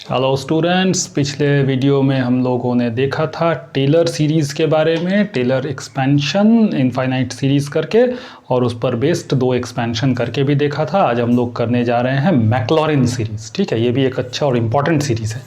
Hello students, पिछले video में हम लोगों ने देखा था टेलर सीरीज़ के बारे में, टेलर एक्सपेंशन इनफाइनाइट सीरीज़ करके, और उस पर बेस्ड दो एक्सपेंशन करके भी देखा था। आज हम लोग करने जा रहे हैं मैक्लॉरिन सीरीज़। ठीक है, ये भी एक अच्छा और इम्पॉर्टेंट सीरीज़ है।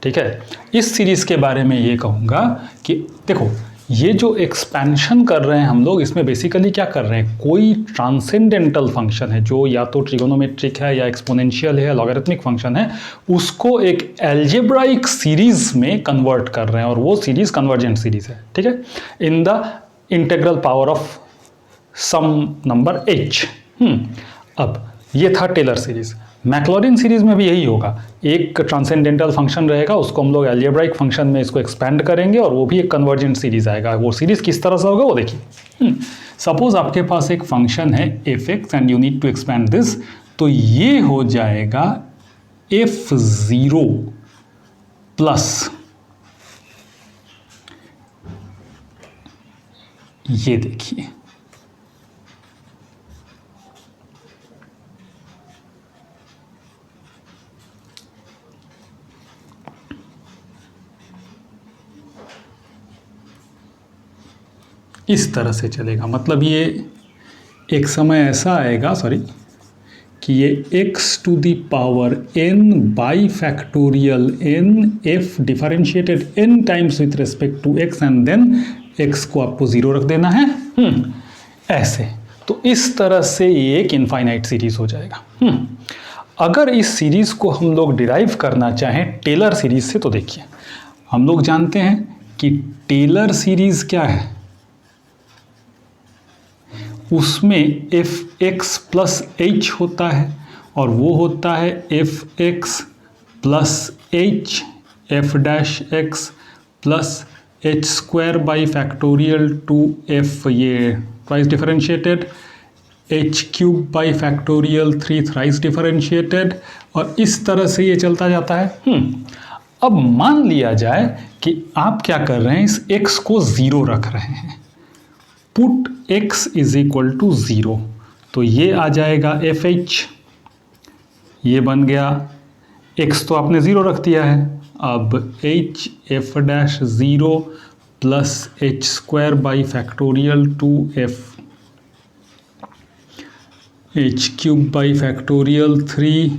ठीक है, इस सीरीज़ के बारे में ये कहूँगा कि देखो, ये जो एक्सपेंशन कर रहे हैं हम लोग, इसमें बेसिकली क्या कर रहे हैं, कोई ट्रांसेंडेंटल फंक्शन है जो या तो ट्रिगोनोमेट्रिक है या एक्सपोनेंशियल है या लॉगरिथमिक फंक्शन है, उसको एक एल्जेब्राइक सीरीज में कन्वर्ट कर रहे हैं, और वो सीरीज कन्वर्जेंट सीरीज है। ठीक है, in the integral power of some number h। अब ये था टेलर सीरीज। मैक्लॉरिन सीरीज में भी यही होगा, एक ट्रांसेंडेंटल फंक्शन रहेगा, उसको हम लोग एल्जेब्राइक फंक्शन में इसको एक्सपेंड करेंगे और वो भी एक कन्वर्जेंट सीरीज आएगा। वो सीरीज किस तरह से होगा वो देखिए। सपोज आपके पास एक फंक्शन है f(x) and you need to expand this, तो ये हो जाएगा f0 प्लस, ये देखिए इस तरह से चलेगा। मतलब ये एक समय ऐसा आएगा कि ये x to the power n by factorial n f differentiated n times with respect to x and then x को आपको 0 रख देना है। ऐसे तो इस तरह से ये एक इनफाइनाइट सीरीज हो जाएगा। अगर इस सीरीज को हम लोग डिराइव करना चाहें टेलर सीरीज से, तो देखिए हम लोग जानते हैं कि टेलर सीरीज क्या है, उसमें f(x) प्लस h होता है, और वो होता है f(x) plus h f dash x plus h square by factorial two f, ये twice differentiated, h cube by factorial 3 thrice differentiated, और इस तरह से ये चलता जाता है। अब मान लिया जाए कि आप क्या कर रहे हैं, इस x को 0 रख रहे हैं, put x is equal to 0, तो ये आ जाएगा fh, ये बन गया, x तो आपने 0 रख दिया है, अब h f dash 0 plus h square by factorial two f h cube by factorial 3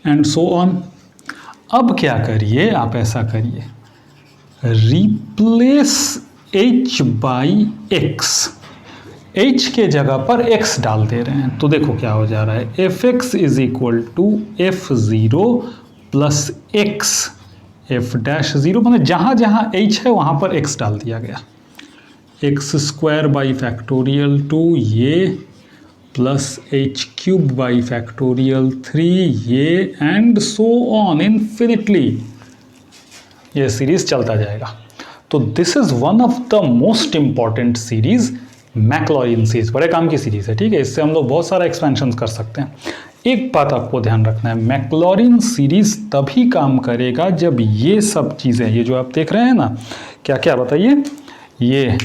and so on. अब क्या करिए, आप ऐसा करिए, replace h by x, h के जगह पर x डाल दे रहे हैं, तो देखो क्या हो जा रहा है, fx is equal to f0 plus x f dash 0, मतलब जहाँ जहाँ h है वहाँ पर x डाल दिया गया, x स्क्वायर बाई फैक्टोरियल 2 ये plus h cube by factorial 3 ये, एंड सो ऑन इन्फिनिटली, ये सीरीज चलता जाएगा। तो this is one of the most important series, Maclaurin series, बड़े काम की सीरीज है। ठीक है, इससे हम लोग बहुत सारा एक्सपेंशन कर सकते हैं। एक बात आपको ध्यान रखना है, मैक्लॉरिन सीरीज तभी काम करेगा जब ये सब चीज़ें, ये जो आप देख रहे हैं ना, क्या क्या बताइए, ये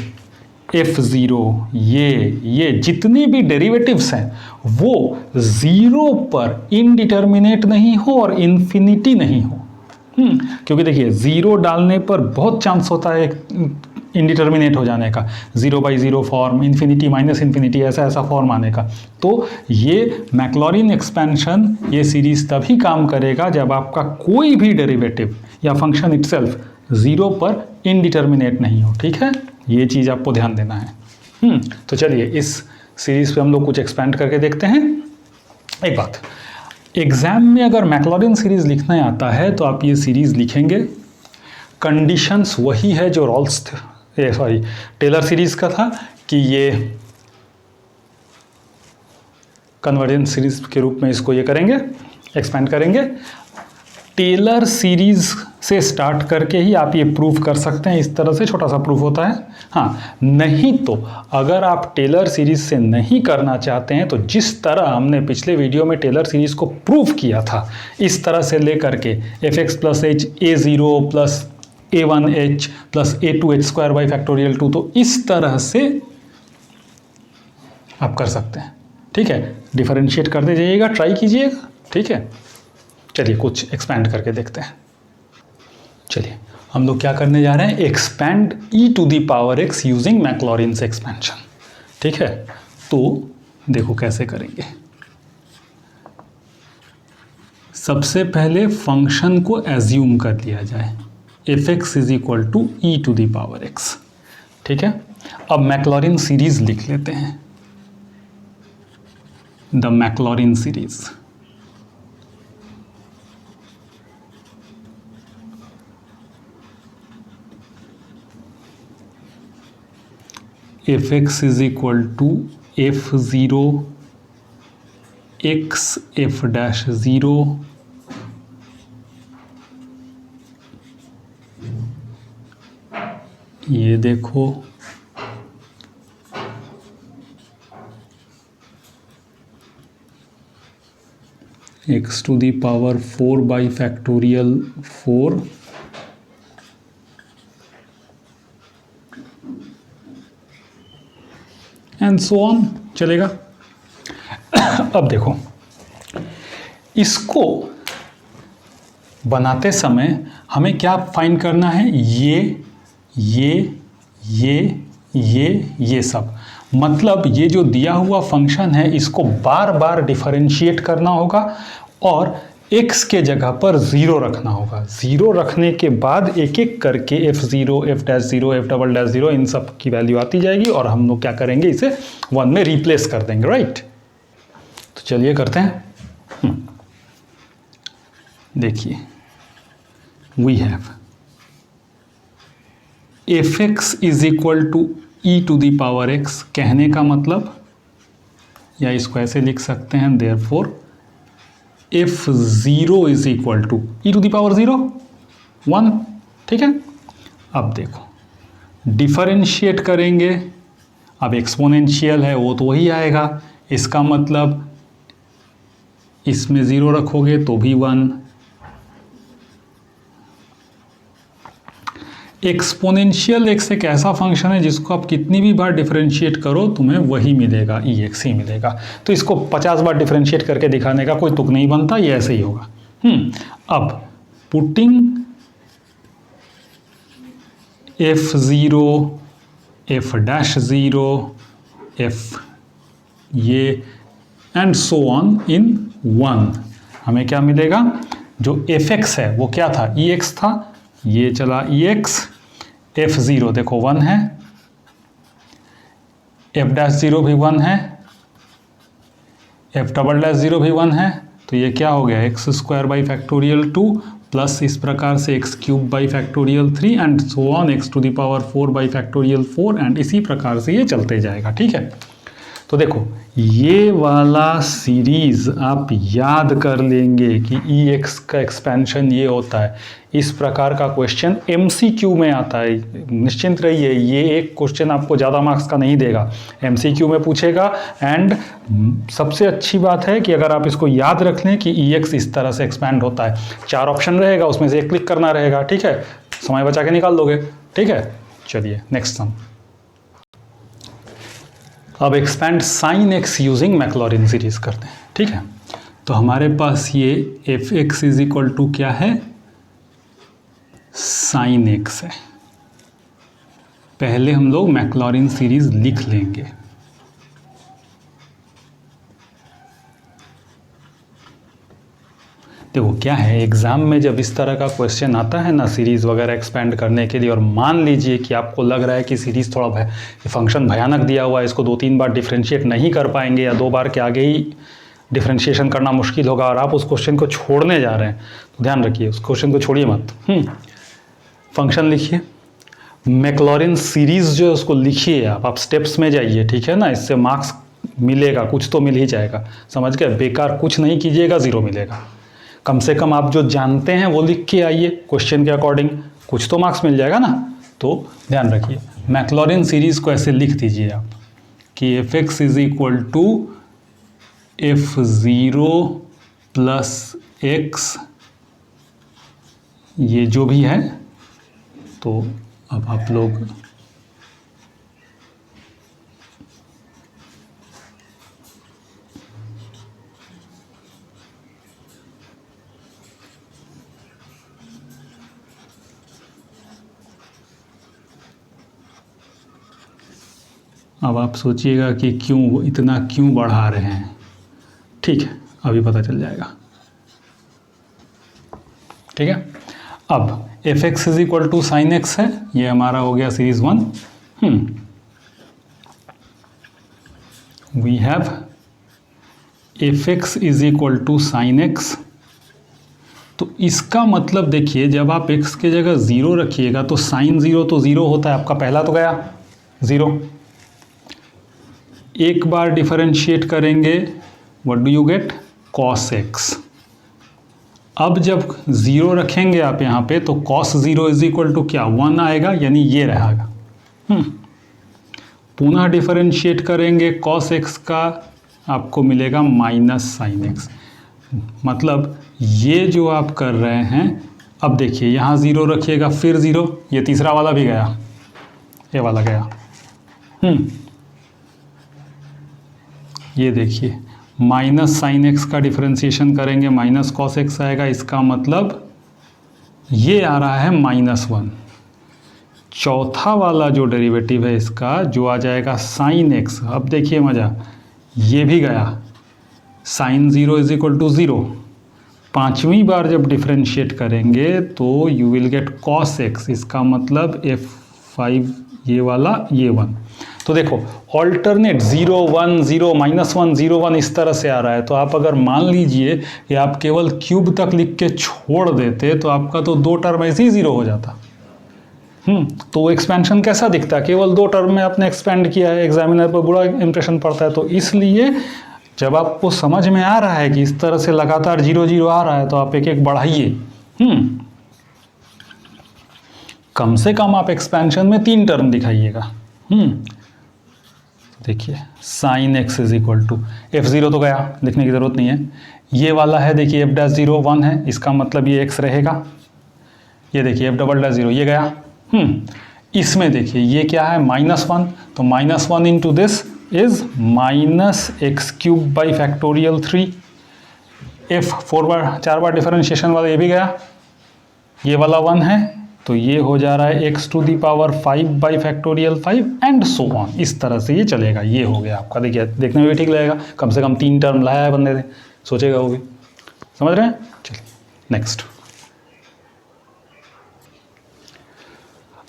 f0, ये जितनी भी डेरिवेटिव्स हैं वो 0 पर इनडिटर्मिनेट नहीं हो और इन्फिनिटी नहीं हो। क्योंकि देखिए 0 डालने पर बहुत चांस होता है इनडिटर्मिनेट हो जाने का, 0/0 फॉर्म, इन्फिनिटी माइनस इन्फिनिटी, ऐसा फॉर्म आने का। तो ये मैक्लॉरिन एक्सपेंशन, ये सीरीज तभी काम करेगा जब आपका कोई भी डेरिवेटिव या फंक्शन इटसेल्फ 0 पर इनडिटर्मिनेट नहीं हो। ठीक है, ये चीज़ आपको ध्यान देना है। तो चलिए इस सीरीज पे हम लोग कुछ एक्सपेंड करके देखते हैं। एक बात, एग्जाम में अगर मैक्लॉरिन सीरीज लिखना आता है तो आप ये सीरीज लिखेंगे, कंडीशंस वही है जो टेलर सीरीज का था, कि ये कन्वर्जेंट सीरीज के रूप में इसको ये करेंगे, एक्सपेंड करेंगे। टेलर सीरीज से स्टार्ट करके ही आप ये प्रूफ कर सकते हैं, इस तरह से छोटा सा प्रूफ होता है। हाँ, नहीं तो अगर आप टेलर सीरीज से नहीं करना चाहते हैं तो जिस तरह हमने पिछले वीडियो में टेलर सीरीज को प्रूफ किया था, इस तरह से लेकर के fx plus h a0 plus a1h plus a2h square by factorial 2, तो इस तरह से आप कर सकते हैं। ठीक है, डिफरेंशिएट करते जाइएगा, ट्राई कीजिएगा। ठीक है, चलिए कुछ एक्सपेंड करके देखते हैं। चलिए हम लोग क्या करने जा रहे हैं, expand e to the power x using Maclaurin's expansion. ठीक है, तो देखो कैसे करेंगे। सबसे पहले फंक्शन को एज्यूम कर लिया जाए f(x) is equal to e to the power x। ठीक है, अब मैक्लॉरिन सीरीज लिख लेते हैं, the Maclaurin series. f(x) is equal to f(0) x f'(0) ये देखो x to the power 4 by factorial 4 and so on चलेगा। अब देखो इसको बनाते समय हमें क्या फाइंड करना है, ये सब, मतलब ये जो दिया हुआ फंक्शन है इसको बार बार डिफरेंशिएट करना होगा और x के जगह पर 0 रखना होगा। 0 रखने के बाद एक एक करके f(0), f'0, f'0 इन सब की वैल्यू आती जाएगी और हम लोग क्या करेंगे, इसे 1 में रिप्लेस कर देंगे, राइट। तो चलिए करते हैं। देखिए we have f(x) is equal to e to the power x। कहने का मतलब, या इसको ऐसे लिख सकते हैं, therefore f(0) is equal to e to the power 0 1। ठीक है, अब देखो डिफरेंशिएट करेंगे, अब एक्सपोनेंशियल है वो तो वही आएगा, इसका मतलब इसमें 0 रखोगे तो भी 1। एक्सपोनेंशियल एक्स एक ऐसा फंक्शन है जिसको आप कितनी भी बार डिफरेंशिएट करो तुम्हें वही मिलेगा, ई एक्स ही मिलेगा। तो इसको 50 बार डिफरेंशिएट करके दिखाने का कोई तुक नहीं बनता, ये ऐसे ही होगा। अब पुटिंग f(0), f'0, f ये एंड सो ऑन इन 1, हमें क्या मिलेगा, जो f(x) है वो क्या था, ex था, ये चला ex, f(0) देखो 1 है, f'0 भी 1 है, f'0 भी 1 है, तो ये क्या हो गया, x² बाई फैक्टोरियल 2 प्लस इस प्रकार से x³ by factorial 3 and so on x to the power 4 by factorial 4 and इसी प्रकार से ये चलते जाएगा। ठीक है, तो देखो ये वाला सीरीज आप याद कर लेंगे कि ex का एक्सपेंशन ये होता है। इस प्रकार का क्वेश्चन MCQ में आता है, निश्चिंत रहिए, ये एक क्वेश्चन आपको ज़्यादा मार्क्स का नहीं देगा, MCQ में पूछेगा। एंड सबसे अच्छी बात है कि अगर आप इसको याद रख लें कि ex इस तरह से एक्सपेंड होता है, 4 ऑप्शन रहेगा, उसमें से एक क्लिक करना रहेगा। ठीक है, समय बचा के निकाल दोगे। ठीक है, चलिए नेक्स्ट सम। अब expand sine x using Maclaurin series करते हैं। ठीक है, तो हमारे पास ये f(x) इज इक्वल टू क्या है, साइन एक्स है। पहले हम लोग मैक्लॉरिन सीरीज लिख लेंगे। देखो क्या है, एग्जाम में जब इस तरह का क्वेश्चन आता है ना, सीरीज वगैरह एक्सपेंड करने के लिए, और मान लीजिए कि आपको लग रहा है कि सीरीज थोड़ा फंक्शन भयानक दिया हुआ है, इसको 2-3 बार डिफरेंशिएट नहीं कर पाएंगे या 2 बार के आगे ही डिफरेंशिएशन करना मुश्किल होगा और आप उस क्वेश्चन को छोड़ने जा रहे हैं, तो ध्यान रखिए उस क्वेश्चन को छोड़िए मत। फंक्शन लिखिए, मैक्लॉरिन सीरीज जो है उसको लिखिए, आप स्टेप्स में जाइए। ठीक है ना, इससे मार्क्स मिलेगा, कुछ तो मिल ही जाएगा, समझ गए। बेकार कुछ नहीं कीजिएगा, 0 मिलेगा। कम से कम आप जो जानते हैं वो लिख के आइए क्वेश्चन के अकॉर्डिंग, कुछ तो मार्क्स मिल जाएगा ना। तो ध्यान रखिए, मैक्लॉरिन सीरीज को ऐसे लिख दीजिए आप कि f(x) is equal to f(0) plus x, ये जो भी है। तो अब आप लोग अब आप सोचिएगा कि क्यों इतना क्यों बढ़ा रहे हैं। ठीक है, अभी पता चल जाएगा। ठीक है, अब F X is equal to sine X है, ये हमारा हो गया series 1। We have F X is equal to sine X. तो इसका मतलब देखिए, जब आप x के जगह 0 रखिएगा तो साइन 0 तो 0 होता है, आपका पहला तो गया 0। एक बार डिफरेंशिएट करेंगे, what do you get, cos x। अब जब 0 रखेंगे आप यहाँ पे तो cos 0 इज इक्वल टू क्या, 1 आएगा, यानी ये रहेगा। पुनः डिफरेंशिएट करेंगे cos x का, आपको मिलेगा माइनस साइन x। मतलब ये जो आप कर रहे हैं, अब देखिए यहाँ 0 रखिएगा फिर 0, ये तीसरा वाला भी गया, ये वाला गया। ये देखिए माइनस साइन एक्स का डिफरेंशिएशन करेंगे, माइनस कॉस एक्स आएगा। इसका मतलब ये आ रहा है -1। चौथा वाला जो डेरिवेटिव है इसका, जो आ जाएगा साइन एक्स। अब देखिए मज़ा, ये भी गया, साइन 0 इज इक्वल टू 0। पांचवी बार जब डिफरेंशिएट करेंगे तो you will get cos x। इसका मतलब f5 ये वाला, ये 1। तो देखो ऑल्टरनेट 0 1 0 -1 0 1 इस तरह से आ रहा है। तो आप अगर मान लीजिए कि आप केवल क्यूब तक लिख के छोड़ देते तो आपका तो 2 टर्म ऐसे ही 0 हो जाता। तो एक्सपेंशन कैसा दिखता है, केवल 2 टर्म में आपने एक्सपेंड किया है, एग्जामिनर पर बुरा इंप्रेशन पड़ता है। तो इसलिए जब आपको समझ में आ रहा है कि इस तरह से लगातार 0 0 आ रहा है, तो आप एक एक बढ़ाइए। कम से कम आप एक्सपेंशन में 3 टर्म दिखाइएगा। देखिए sine X is equal to f0 तो गया, लिखने की ज़रूरत नहीं है। ये वाला है देखिए f'0 1 है, इसका मतलब ये x रहेगा। ये देखिए f'0 ये गया। इसमें देखिए ये क्या है, -1, तो -1 into this is -x³ by factorial 3। f 4 bar differentiation वाला ये भी गया, ये वाला 1 है, तो ये हो जा रहा है x⁵ by factorial 5 and so on. इस तरह से ये चलेगा। ये हो गया आपका, देखिए देखने में भी ठीक लगेगा, कम से कम 3 टर्म लाया है बंदे ने, सोचेगा वो भी। समझ रहे हैं? चलिए नेक्स्ट।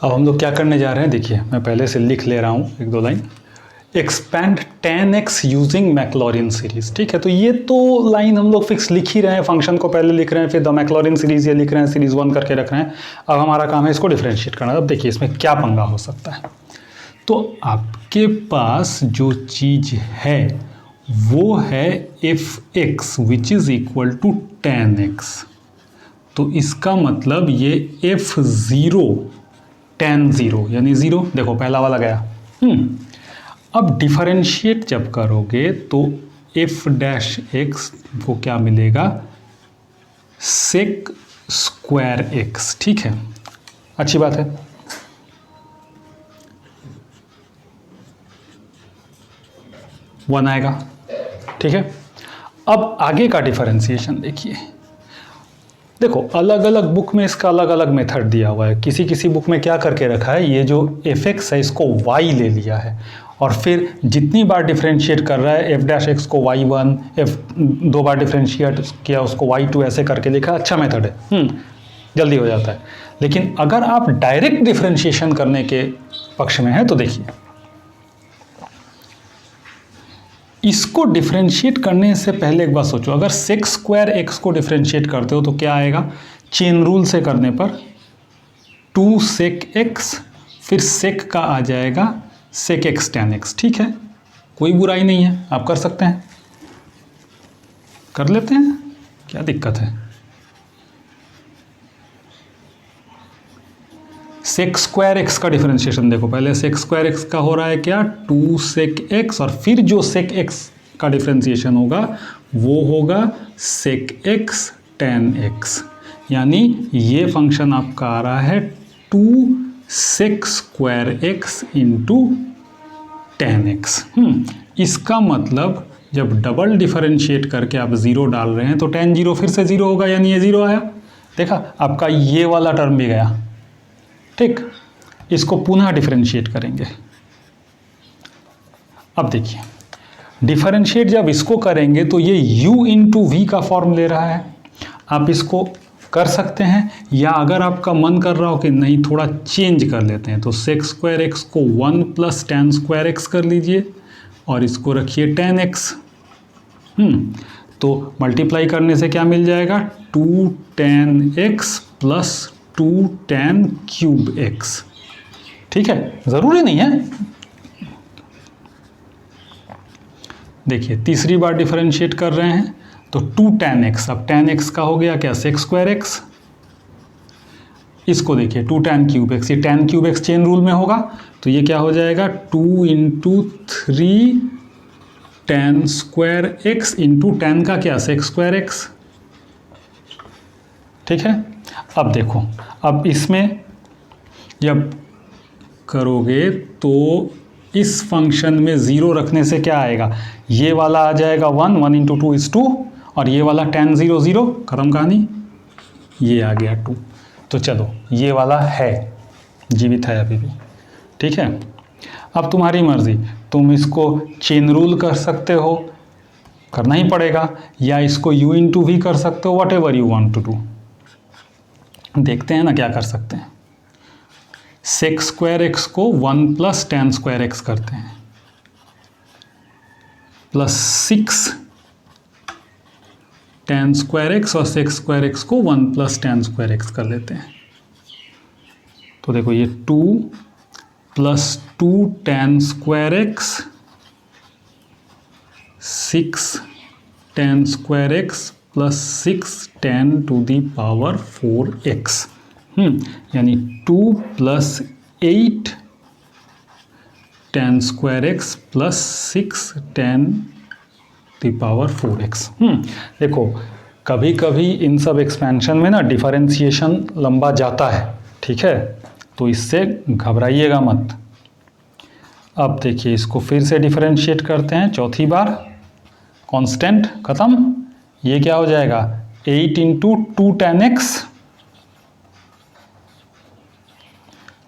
अब हम लोग क्या करने जा रहे हैं, देखिए मैं पहले से लिख ले रहा हूँ 1-2 line. Expand tan x using Maclaurin series. ठीक है, तो ये तो लाइन हम लोग फिक्स लिख ही रहे हैं, फंक्शन को पहले लिख रहे हैं, फिर द मैक्लॉरिन सीरीज ये लिख रहे हैं, सीरीज 1 करके रख रहे हैं। अब हमारा काम है इसको डिफरेंशिएट करना। अब देखिए इसमें क्या पंगा हो सकता है। तो आपके पास जो चीज़ है वो है f(x) which is equal to tan x। तो इसका मतलब ये f(0) tan 0 यानी 0, देखो पहला वाला गया। अब डिफरेंशिएट जब करोगे तो f'(x) को क्या मिलेगा, sec² x। ठीक है, अच्छी बात है। वन आएगा। ठीक है, अब आगे का डिफरेंशिएशन देखिए। देखो अलग अलग बुक में इसका अलग अलग मेथड दिया हुआ है। किसी बुक में क्या करके रखा है, ये जो f(x) है इसको y ले लिया है, और फिर जितनी बार डिफरेंशिएट कर रहा है f'(x) को y1, f 2 बार डिफरेंशिएट किया उसको y2, ऐसे करके लिखा। अच्छा मेथड है, जल्दी हो जाता है। लेकिन अगर आप डायरेक्ट डिफरेंशिएशन करने के पक्ष में हैं तो देखिए, इसको डिफरेंशिएट करने से पहले एक बात सोचो, अगर sec² x को डिफरेंशिएट करते हो तो क्या आएगा, चेन रूल से करने पर 2 sec x, फिर sec का आ जाएगा sec x tan x। ठीक है, कोई बुराई नहीं है, आप कर सकते हैं, कर लेते हैं, क्या दिक्कत है। sec² x का डिफरेंशिएशन देखो, पहले sec² x का हो रहा है क्या, 2 sec x, और फिर जो sec x का डिफरेंशिएशन होगा वो होगा sec x tan x। यानी ये फंक्शन आपका आ रहा है 2 sec² x into tan x। इसका मतलब जब डबल डिफरेंशिएट करके आप 0 डाल रहे हैं तो tan 0 फिर से 0 होगा, यानी ये 0 आया। देखा, आपका ये वाला टर्म भी गया। ठीक, इसको पुनः डिफरेंशिएट करेंगे। अब देखिए डिफरेंशिएट जब इसको करेंगे तो ये u इंटू वी का फॉर्म ले रहा है। आप इसको कर सकते हैं, या अगर आपका मन कर रहा हो कि नहीं थोड़ा चेंज कर लेते हैं तो सेक स्क्वायर एक्स को 1 प्लस टेन स्क्वायर एक्स कर लीजिए और इसको रखिए टेन एक्स। तो मल्टीप्लाई करने से क्या मिल जाएगा, 2 tan x plus 2 ten cube x. ठीक है, ज़रूरी नहीं है। देखिए तीसरी बार डिफरेंशिएट कर रहे हैं तो 2 टेन एक्स, अब टेन एक्स का हो गया क्या, सेक स्क्वायर एक्स। इसको देखिए 2 टेन क्यूब एक्स, ये ten cube x chain rule में होगा तो ये क्या हो जाएगा 2 into 3 ten square x into ten का क्या, सेक स्क्वायर एक्स। ठीक है, अब देखो, अब इसमें जब करोगे तो इस फंक्शन में ज़ीरो रखने से क्या आएगा, ये वाला आ जाएगा 1, 1 इंटू 2 इज़ 2, और ये वाला tan 0 0, खत्म कहानी, ये आ गया 2। तो चलो ये वाला है, जीवित है अभी भी। ठीक है, अब तुम्हारी मर्ज़ी, तुम इसको चेन रूल कर सकते हो, करना ही पड़ेगा, या इसको u इंटू वी कर सकते हो, whatever you want to do. देखते हैं ना क्या कर सकते हैं। सेक स्क्वायर एक्स को 1 प्लस टेन स्क्वायर एक्स करते हैं, प्लस 6 टेन स्क्वायर एक्स, और सेक स्क्वायर एक्स को 1 प्लस टेन स्क्वायर एक्स कर लेते हैं। तो देखो ये 2 plus 2 tan square x, 6 tan square X plus 6 tan to the power 4x, यानी 2 plus 8 tan square X plus 6 tan the power 4x। देखो कभी कभी इन सब एक्सपेंशन में ना डिफरेंशिएशन लंबा जाता है, ठीक है, तो इससे घबराइएगा मत। अब देखिए इसको फिर से डिफरेंशिएट करते हैं चौथी बार, कांस्टेंट ख़त्म, ये क्या हो जाएगा 8 इंटू 2 टेन एक्स,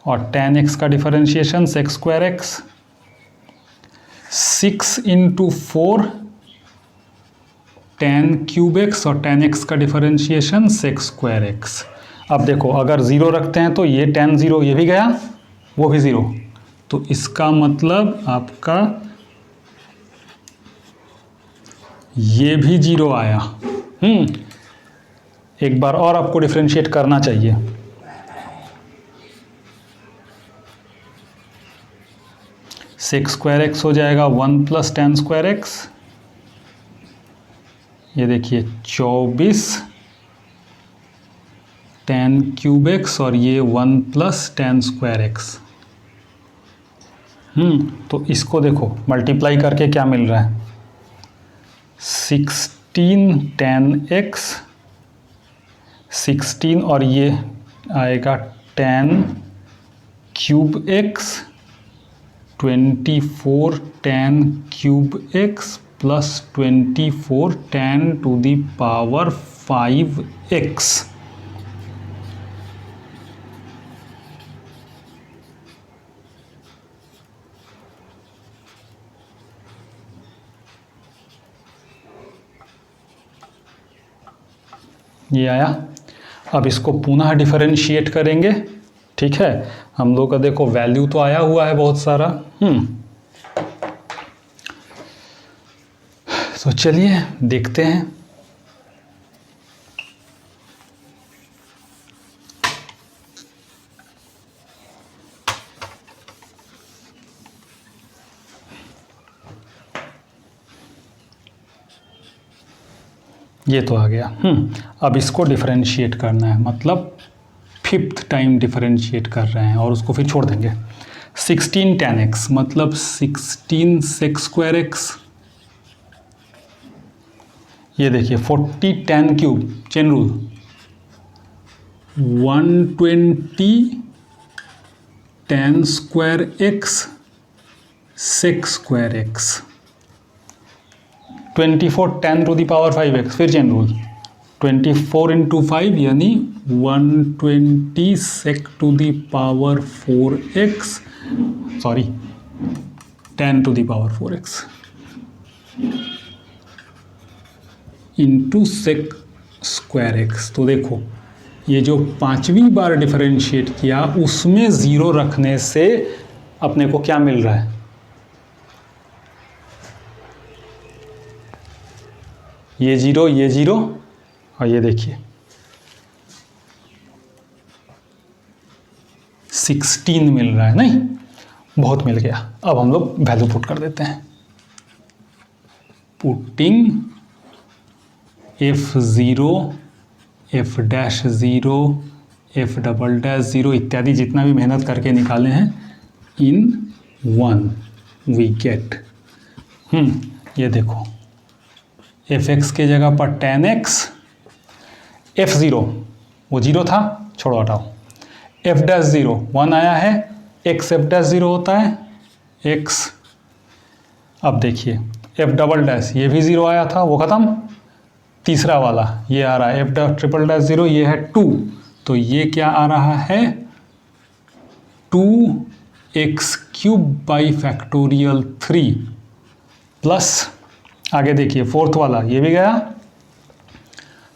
और टेन एक्स का differentiation sec square x, 6 into 4 tan cube x, और टेन एक्स का डिफरेंशिएशन सेक स्क्वायर एक्स। अब देखो अगर ज़ीरो रखते हैं तो ये टेन ज़ीरो, ये भी गया, वो भी ज़ीरो, तो इसका मतलब आपका ये भी ज़ीरो आया। एक बार और आपको डिफरेंशिएट करना चाहिए। सेक स्क्वायर एक्स हो जाएगा 1 प्लस टेन स्क्वायर एक्स, ये देखिए 24 टेन क्यूब एक्स, और ये 1 प्लस टेन स्क्वायर एक्स। तो इसको देखो मल्टीप्लाई करके क्या मिल रहा है, 16 टेन एक्स, 16 और ये आएगा tan cube x, 24 tan cube x plus 24 ten to the power 5x। ये आया। अब इसको पुनः डिफरेंशिएट करेंगे, ठीक है। हम लोग का देखो वैल्यू तो आया हुआ है बहुत सारा। तो चलिए देखते हैं। ये तो आ गया। अब इसको डिफरेंशिएट करना है, मतलब 5th टाइम डिफरेंशिएट कर रहे हैं और उसको फिर छोड़ देंगे। 16 टेन एक्स मतलब 16 सेक स्क्वायर एक्स, ये देखिए 40 ten cube, chain rule, 120 ten square x sec square x, 24 ten to the power 5x, फिर चेन रूल, 24 इंटू 5 यानी 120 sec to the power 4x, sorry 10 to the power 4x into sec square x. तो देखो ये जो पांचवी बार differentiate किया उसमें zero रखने से अपने को क्या मिल रहा है, ये जीरो और ये देखिए 16 मिल रहा है। नहीं, बहुत मिल गया। अब हम लोग वैल्यू पुट कर देते हैं। पुटिंग F0 F'0 F'0 इत्यादि जितना भी मेहनत करके निकाले हैं इन 1 वी गेट ये देखो fx के जगह पर tan x, f0 वो 0 था, छोड़ो हटाओ, f'0 1 आया है, x f'0 होता है x। अब देखिए f" ये भी 0 आया था, वो ख़त्म। तीसरा वाला ये आ रहा है f'0, ये है 2, तो ये क्या आ रहा है 2x³ बाई फैक्टोरियल 3 प्लस आगे देखिए फोर्थ वाला ये भी गया।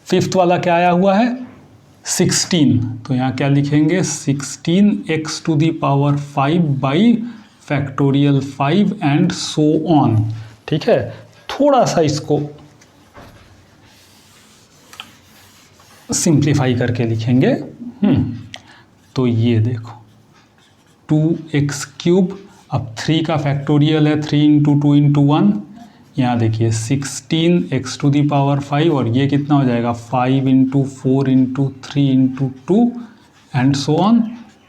फिफ्थ वाला क्या आया हुआ है 16, तो यहाँ क्या लिखेंगे 16x to the power 5 by factorial 5 and so on. ठीक है, थोड़ा सा इसको सिंप्लीफाई करके लिखेंगे। तो ये देखो 2x³, अब 3 का फैक्टोरियल है 3 इंटू 2 इंटू 1, यहाँ देखिए 16x टू दी पावर 5 और ये कितना हो जाएगा 5 into 4 into 3 into 2 and so on.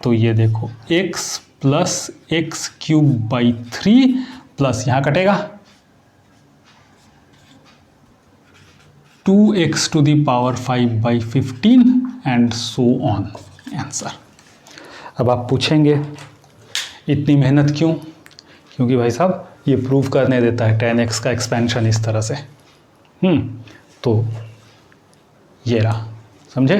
तो ये देखो x plus x³ by 3 plus यहाँ कटेगा 2x to the power 5 by 15 and so on answer. अब आप पूछेंगे इतनी मेहनत क्यों? क्योंकि भाई साहब ये प्रूव करने देता है tan x का एक्सपेंशन इस तरह से। तो ये रहा, समझे?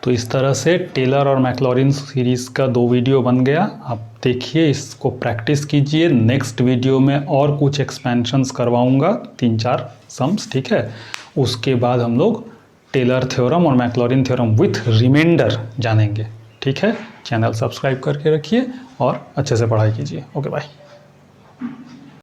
तो इस तरह से टेलर और मैक्लॉरिन सीरीज़ का 2 वीडियो बन गया। आप देखिए, इसको प्रैक्टिस कीजिए। नेक्स्ट वीडियो में और कुछ एक्सपेंशंस करवाऊंगा, 3-4 सम्स, ठीक है। उसके बाद हम लोग टेलर थ्योरम और मैक्लॉरिन थ्योरम विथ रिमाइंडर जानेंगे, ठीक है। चैनल सब्सक्राइब करके रखिए और अच्छे से पढ़ाई कीजिए। Okay, bye.